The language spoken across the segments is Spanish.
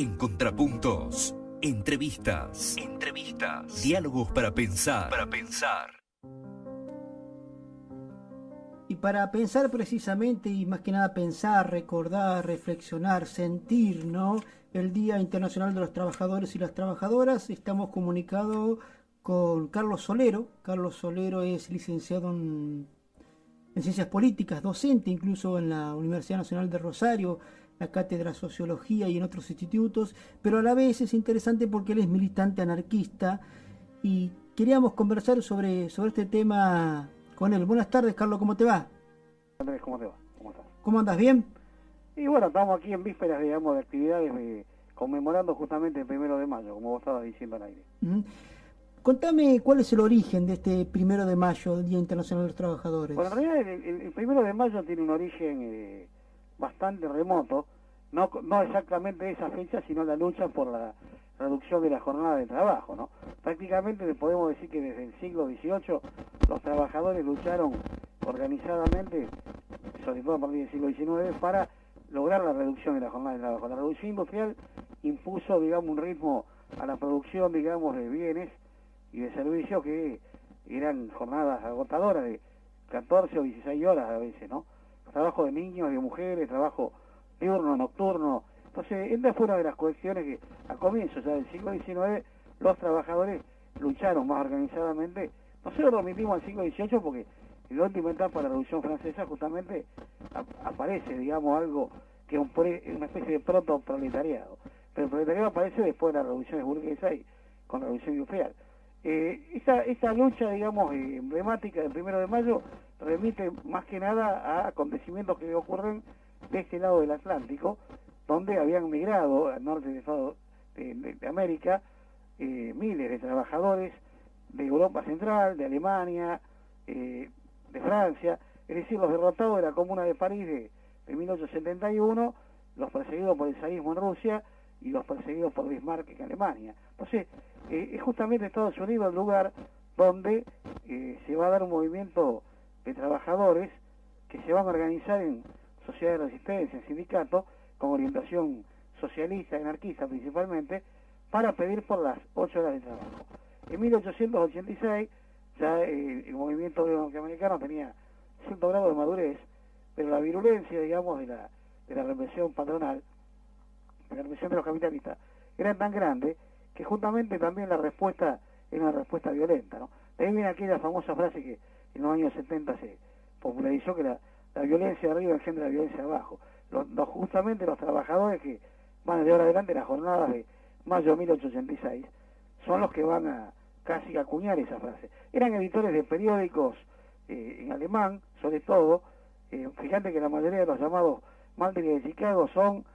En Contrapuntos, entrevistas, diálogos para pensar, Y para pensar precisamente, y más que nada pensar, recordar, reflexionar, sentir, ¿no? El Día Internacional de los Trabajadores y las Trabajadoras, estamos comunicados con Carlos Solero. Carlos Solero es licenciado en Ciencias Políticas, docente incluso en la Universidad Nacional de Rosario, la Cátedra de Sociología y en otros institutos, pero a la vez es interesante porque él es militante anarquista y queríamos conversar sobre este tema con él. Buenas tardes, Carlos, ¿cómo te va? Andrés, ¿cómo te va? ¿Cómo estás? ¿Cómo andas? ¿Bien? Y bueno, estamos aquí en vísperas, digamos, de actividades conmemorando justamente el 1 de mayo, como vos estabas diciendo al aire. Contame cuál es el origen de este 1 de mayo, Día Internacional de los Trabajadores. Bueno, en realidad el 1 de mayo tiene un origen bastante remoto, no exactamente esa fecha, sino la lucha por la reducción de la jornada de trabajo, ¿no? Prácticamente le podemos decir que desde el siglo XVIII los trabajadores lucharon organizadamente, sobre todo a partir del siglo XIX, para lograr la reducción de la jornada de trabajo. La reducción industrial impuso, digamos, un ritmo a la producción, digamos, de bienes y de servicios que eran jornadas agotadoras de 14 o 16 horas a veces, ¿no? Trabajo de niños, de mujeres, trabajo diurno, nocturno. Entonces, esta fue una de las cuestiones que a comienzos ya del siglo XIX los trabajadores lucharon más organizadamente. Nosotros lo remitimos al siglo XVIII porque en la última etapa de la Revolución Francesa justamente aparece, digamos, algo que es una especie de proto-proletariado. Pero el proletariado aparece después de la Revolución Burguesa y con la Revolución Industrial. Esta lucha, digamos, emblemática del 1 de mayo remite más que nada a acontecimientos que ocurren de este lado del Atlántico, donde habían migrado al norte de América miles de trabajadores de Europa Central, de Alemania, de Francia, es decir, los derrotados de la Comuna de París de 1871, los perseguidos por el zarismo en Rusia y los perseguidos por Bismarck en Alemania. Entonces, es justamente Estados Unidos el lugar donde se va a dar un movimiento de trabajadores que se van a organizar en sociedades de resistencia, en sindicatos, con orientación socialista, anarquista principalmente, para pedir por las 8 horas de trabajo. En 1886 ya el movimiento norteamericano tenía cierto grado de madurez, pero la virulencia, digamos, de la represión patronal, de la represión de los capitalistas, era tan grande que justamente también la respuesta era una respuesta violenta, ¿no? De ahí viene aquella famosa frase que en los años 70 se popularizó, que la violencia de arriba engendra la violencia de abajo. Justamente los trabajadores que van de ahora adelante, las jornadas de mayo de 1886, son los que van a casi acuñar esa frase. Eran editores de periódicos en alemán, sobre todo. Fíjate que la mayoría de los llamados mártires de Chicago son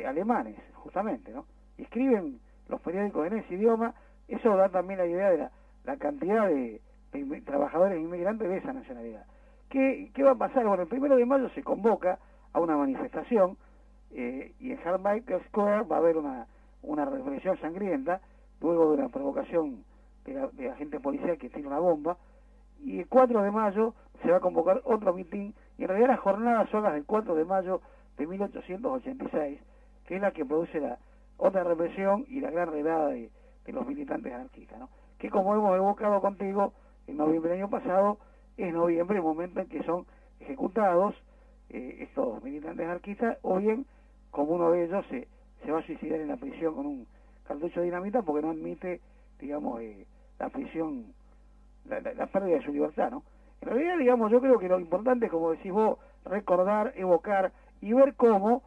alemanes, justamente, ¿no? Y escriben los periódicos en ese idioma. Eso da también la idea de la cantidad de trabajadores inmigrantes de esa nacionalidad. ¿Qué va a pasar? Bueno, el 1 de mayo se convoca a una manifestación y en Hardbaker Square va a haber una represión sangrienta luego de una provocación de agente policial que tira una bomba, y el 4 de mayo se va a convocar otro mitin, y en realidad las jornadas son las del 4 de mayo de 1886, que es la que produce la otra represión y la gran redada de los militantes anarquistas, ¿no? Que, como hemos evocado contigo en noviembre del año pasado, es noviembre el momento en que son ejecutados estos militantes anarquistas, o bien como uno de ellos se va a suicidar en la prisión con un cartucho de dinamita porque no admite, digamos, la prisión, la pérdida de su libertad, ¿no? En realidad, digamos, yo creo que lo importante es, como decís vos, recordar, evocar y ver cómo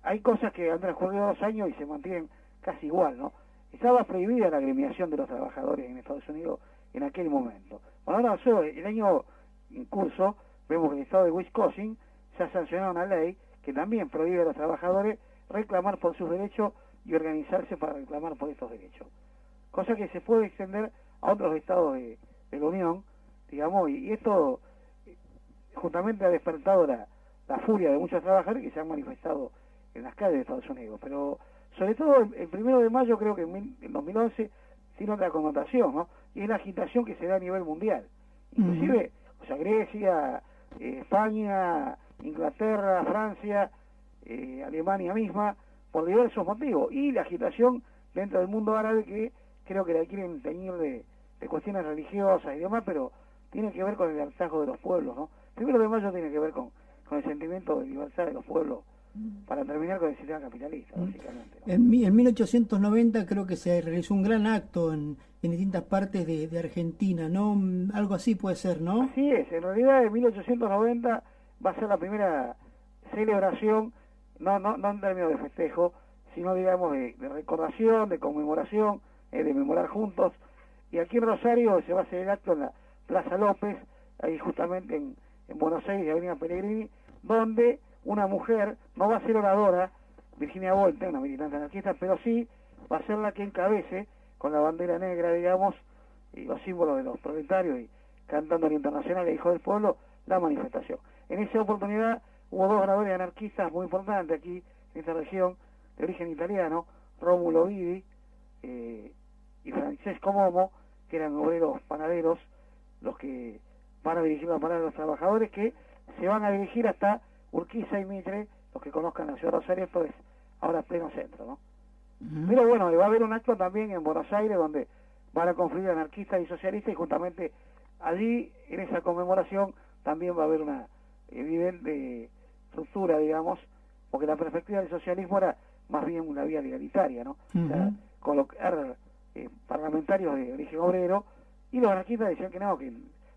hay cosas que han transcurrido 2 años y se mantienen casi igual, ¿no? Estaba prohibida la agremiación de los trabajadores en Estados Unidos en aquel momento. Bueno, ahora, el año en curso, vemos que el estado de Wisconsin se ha sancionado una ley que también prohíbe a los trabajadores reclamar por sus derechos y organizarse para reclamar por estos derechos. Cosa que se puede extender a otros estados de la Unión, digamos, y esto justamente ha despertado la furia de muchos trabajadores que se han manifestado en las calles de Estados Unidos. Pero sobre todo el 1 de mayo, creo que en 2011 tiene otra connotación, ¿no? Y es la agitación que se da a nivel mundial. Inclusive, o sea, Grecia, España, Inglaterra, Francia, Alemania misma, por diversos motivos, y la agitación dentro del mundo árabe, que creo que la quieren teñir de cuestiones religiosas y demás, pero tiene que ver con el hartazgo de los pueblos, ¿no? El 1 de mayo tiene que ver con el sentimiento de libertad de los pueblos, para terminar con el sistema capitalista, básicamente, ¿no? En 1890 creo que se realizó un gran acto en distintas partes de Argentina, ¿no? Algo así puede ser, ¿no? Así es, en realidad en 1890 va a ser la primera celebración, no en términos de festejo, sino digamos de recordación, de conmemoración, de memorar juntos. Y aquí en Rosario se va a hacer el acto en la Plaza López, ahí justamente en Buenos Aires, Avenida Pellegrini, donde una mujer no va a ser oradora, Virginia Volta, una militante anarquista, pero sí va a ser la que encabece con la bandera negra, digamos, y los símbolos de los proletarios, y cantando el Internacional e Hijo del Pueblo, la manifestación. En esa oportunidad hubo dos oradores anarquistas muy importantes aquí en esta región, de origen italiano, Rómulo Vidi y Francesco Momo, que eran obreros panaderos, los que van a dirigir la palabra de los trabajadores, que se van a dirigir hasta Urquiza y Mitre. Los que conozcan la ciudad de Rosario, esto es ahora pleno centro, ¿no? Pero bueno, va a haber un acto también en Buenos Aires donde van a confluir anarquistas y socialistas, y justamente allí, en esa conmemoración, también va a haber una evidente ruptura, digamos, porque la perspectiva del socialismo era más bien una vía legalitaria, ¿no? O sea, colocar parlamentarios de origen obrero, y los anarquistas decían que no, que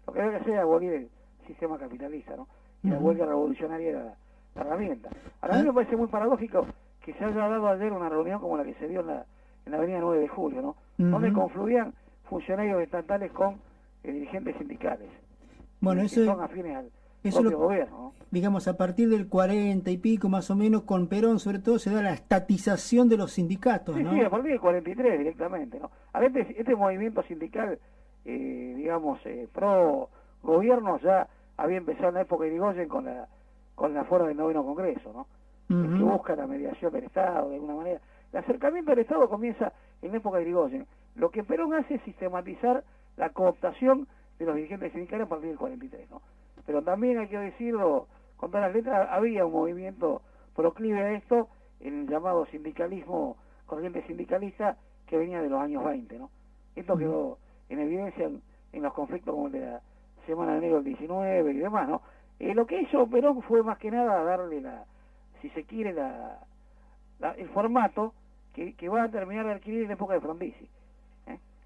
lo que había que hacer era abolir el sistema capitalista, ¿no? Y la huelga revolucionaria era la herramienta. Ahora, a mí me parece muy paradójico que se haya dado ayer una reunión como la que se dio en la avenida 9 de Julio, ¿no? Donde confluían funcionarios estatales con dirigentes sindicales. Bueno, que son afines al propio gobierno, ¿no? Digamos, a partir del 40 y pico, más o menos, con Perón, sobre todo, se da la estatización de los sindicatos, sí, ¿no? Sí, a partir del 43 directamente, ¿no? A ver, este movimiento sindical, digamos, pro gobierno, ya había empezado en la época de Irigoyen con la fora del noveno Congreso, ¿no? Que busca la mediación del Estado, de alguna manera. El acercamiento del Estado comienza en la época de Irigoyen. Lo que Perón hace es sistematizar la cooptación de los dirigentes sindicales a partir del 43, ¿no? Pero también hay que decirlo con todas las letras, había un movimiento proclive a esto, en el llamado sindicalismo, corriente sindicalista, que venía de los años 20, ¿no? Esto quedó en evidencia en los conflictos como el de la Semana de Enero del 19 y demás, ¿no? Lo que hizo Perón fue más que nada darle si se quiere, el formato que va a terminar de adquirir en la época de Frondizi.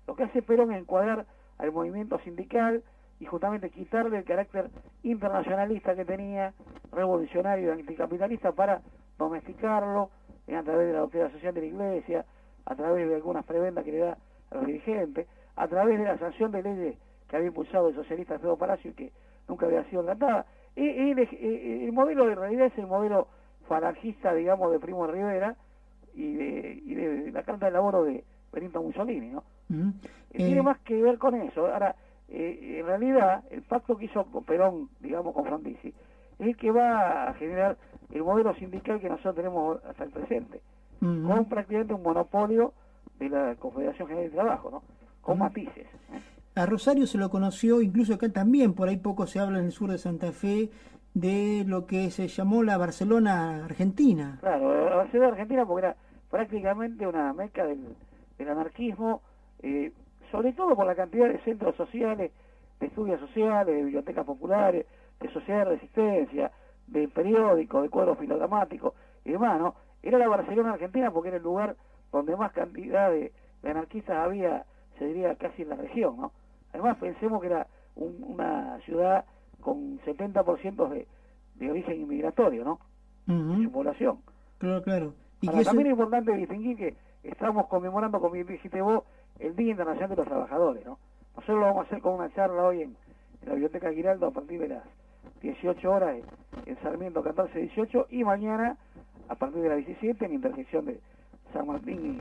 Lo que hace Perón es encuadrar al movimiento sindical y justamente quitarle el carácter internacionalista que tenía, revolucionario y anticapitalista, para domesticarlo a través de la doctrina social de la Iglesia, a través de algunas prebendas que le da a los dirigentes, a través de la sanción de leyes que había impulsado el socialista Alfredo Palacio y que nunca había sido tratada. El modelo de realidad es el modelo falangista, digamos, de Primo de Rivera y de la Carta de Laboro de Benito Mussolini, ¿no? Tiene más que ver con eso. Ahora, en realidad, el pacto que hizo con Perón, digamos, con Frondizi, es el que va a generar el modelo sindical que nosotros tenemos hasta el presente, con prácticamente un monopolio de la Confederación General de Trabajo, ¿no? Con matices. A Rosario se lo conoció, incluso acá también, por ahí poco se habla en el sur de Santa Fe, de lo que se llamó la Barcelona Argentina. Claro, la Barcelona Argentina, porque era prácticamente una meca del anarquismo, sobre todo por la cantidad de centros sociales, de estudios sociales, de bibliotecas populares, de sociedades de resistencia, de periódicos, de cuadros filodramáticos y demás, ¿no? Era la Barcelona Argentina porque era el lugar donde más cantidad de anarquistas había, se diría, casi en la región, ¿no? Además, pensemos que era una ciudad con 70% de origen inmigratorio, ¿no? De su población. Claro. Y también es importante distinguir que estamos conmemorando, como dijiste vos, el Día Internacional de los Trabajadores, ¿no? Nosotros lo vamos a hacer con una charla hoy en la Biblioteca Giraldo a partir de las 18 horas en Sarmiento 14-18, y mañana a partir de las 17 en la intersección de San Martín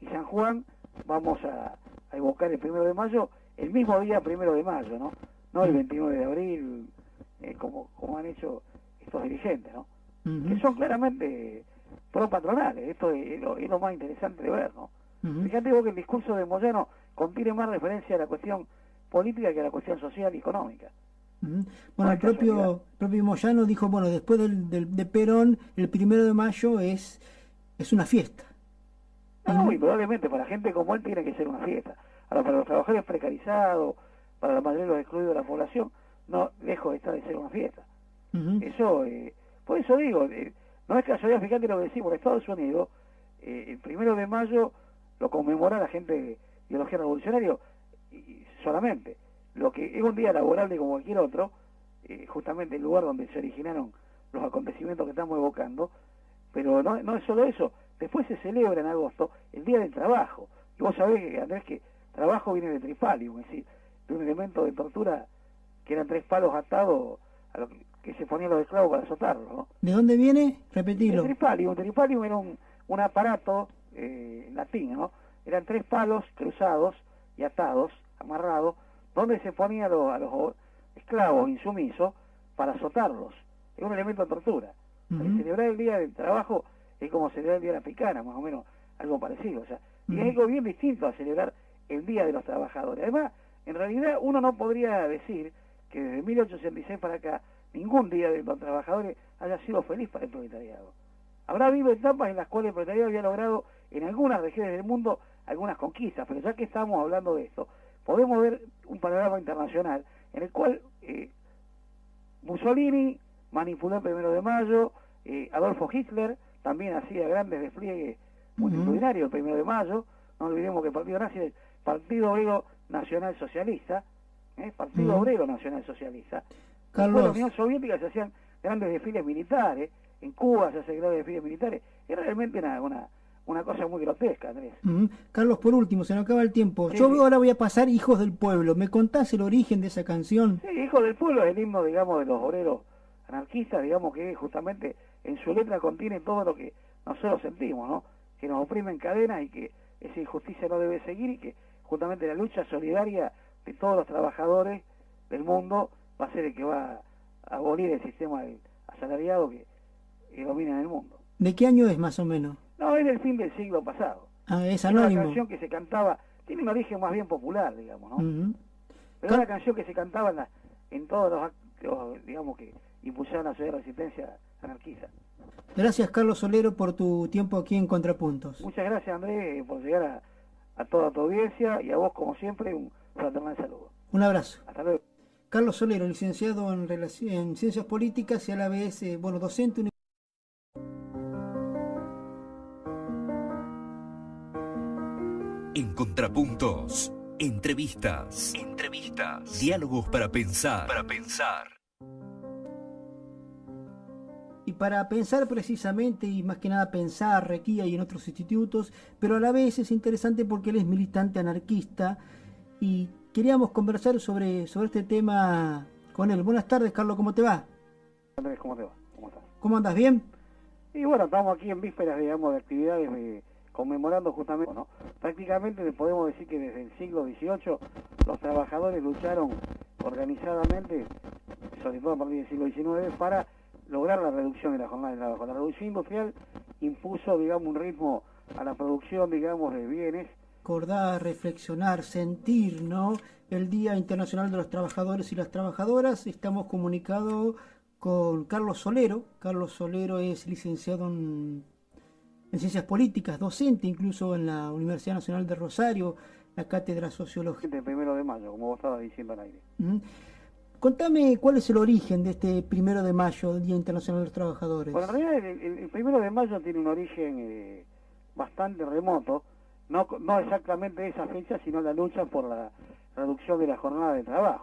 y San Juan vamos a evocar el 1 de mayo, el mismo día 1 de mayo, ¿no? No el 29 de abril, como han hecho estos dirigentes, ¿no? Que son claramente pro-patronales. Esto es lo más interesante de ver, ¿no? Fíjate vos que el discurso de Moyano contiene más referencia a la cuestión política que a la cuestión social y económica. Bueno, el propio Moyano dijo, bueno, después de Perón, el 1 de mayo es es una fiesta. No, y probablemente para gente como él tiene que ser una fiesta. Ahora, para los trabajadores precarizados, para la mayoría de los excluidos de la población, no, lejos está de ser una fiesta. Eso, por eso digo, no es casualidad, fíjate lo que decimos, en Estados Unidos, el 1 de mayo lo conmemora la gente de ideología revolucionaria y solamente. Lo que es un día laborable como cualquier otro, justamente el lugar donde se originaron los acontecimientos que estamos evocando, pero no es solo eso, después se celebra en agosto el Día del Trabajo. Y vos sabés, Andrés, que trabajo viene de tripalium, es decir, de un elemento de tortura que eran 3 palos atados a lo que se ponían los esclavos para azotarlos, ¿no? ¿De dónde viene? Repetilo. El tripalium era un aparato latín, ¿no? Eran 3 palos cruzados y atados, amarrados, donde se ponía a los esclavos insumisos para azotarlos. Es un elemento de tortura. Celebrar el Día del Trabajo es como celebrar el Día de la Picana, más o menos, algo parecido. O sea, y es algo bien distinto a celebrar el Día de los Trabajadores. Además, en realidad, uno no podría decir que desde 1866 para acá, ningún Día de los Trabajadores haya sido feliz para el proletariado. Habrá habido etapas en las cuales el proletariado había logrado en algunas regiones del mundo algunas conquistas, pero ya que estamos hablando de esto, podemos ver un panorama internacional en el cual Mussolini manipuló el 1 de mayo, Adolfo Hitler también hacía grandes despliegues multitudinarios el 1 de mayo, no olvidemos que el partido nazi es el Partido Obrero Nacional Socialista, Partido Obrero Nacional Socialista. En la Unión Soviética se hacían grandes desfiles militares, en Cuba se hacen grandes desfiles militares, es realmente una cosa muy grotesca, Andrés. Carlos, por último, se nos acaba el tiempo. Sí, Yo ahora voy a pasar Hijos del Pueblo. ¿Me contás el origen de esa canción? Sí, Hijos del Pueblo es el himno, digamos, de los obreros anarquistas, digamos, que justamente en su letra contiene todo lo que nosotros sentimos, ¿no? Que nos oprimen cadenas y que esa injusticia no debe seguir y que justamente la lucha solidaria de todos los trabajadores del mundo va a ser el que va a abolir el sistema asalariado que domina en el mundo. ¿De qué año es más o menos? No, es del fin del siglo pasado. Ah, es anónimo. anónimo. Una canción que se cantaba, tiene un origen más bien popular, digamos, ¿no? Pero es una canción que se cantaba en todos los actos, digamos, que impulsaban la sociedad de resistencia anarquista. Gracias, Carlos Solero, por tu tiempo aquí en Contrapuntos. Muchas gracias, Andrés, por llegar a toda tu audiencia y a vos, como siempre, un fraternal saludo. Un abrazo. Hasta luego. Carlos Solero, licenciado en Ciencias Políticas y a la vez, docente universitario. En Contrapuntos, entrevistas, diálogos para pensar. Y para pensar precisamente, y más que nada pensar, Requía y en otros institutos, pero a la vez es interesante porque él es militante anarquista y queríamos conversar sobre este tema con él. Buenas tardes, Carlos, ¿cómo te va? Andrés, ¿cómo te va? ¿Cómo estás? ¿Cómo andas? ¿Bien? Y bueno, estamos aquí en vísperas, digamos, de actividades conmemorando justamente, ¿no? Prácticamente podemos decir que desde el siglo XVIII los trabajadores lucharon organizadamente, sobre todo a partir del siglo XIX, para lograr la reducción de la jornada de trabajo. La reducción industrial impuso, digamos, un ritmo a la producción, digamos, de bienes. Recordar, reflexionar, sentir, ¿no? El Día Internacional de los Trabajadores y las Trabajadoras. Estamos comunicados con Carlos Solero. Carlos Solero es licenciado en Ciencias Políticas, docente incluso en la Universidad Nacional de Rosario, la Cátedra Sociológica. El 1 de mayo, como vos estabas diciendo al aire. Contame cuál es el origen de este 1 de mayo, Día Internacional de los Trabajadores. Bueno, en realidad el 1 de mayo tiene un origen bastante remoto, no exactamente esa fecha, sino la lucha por la reducción de la jornada de trabajo.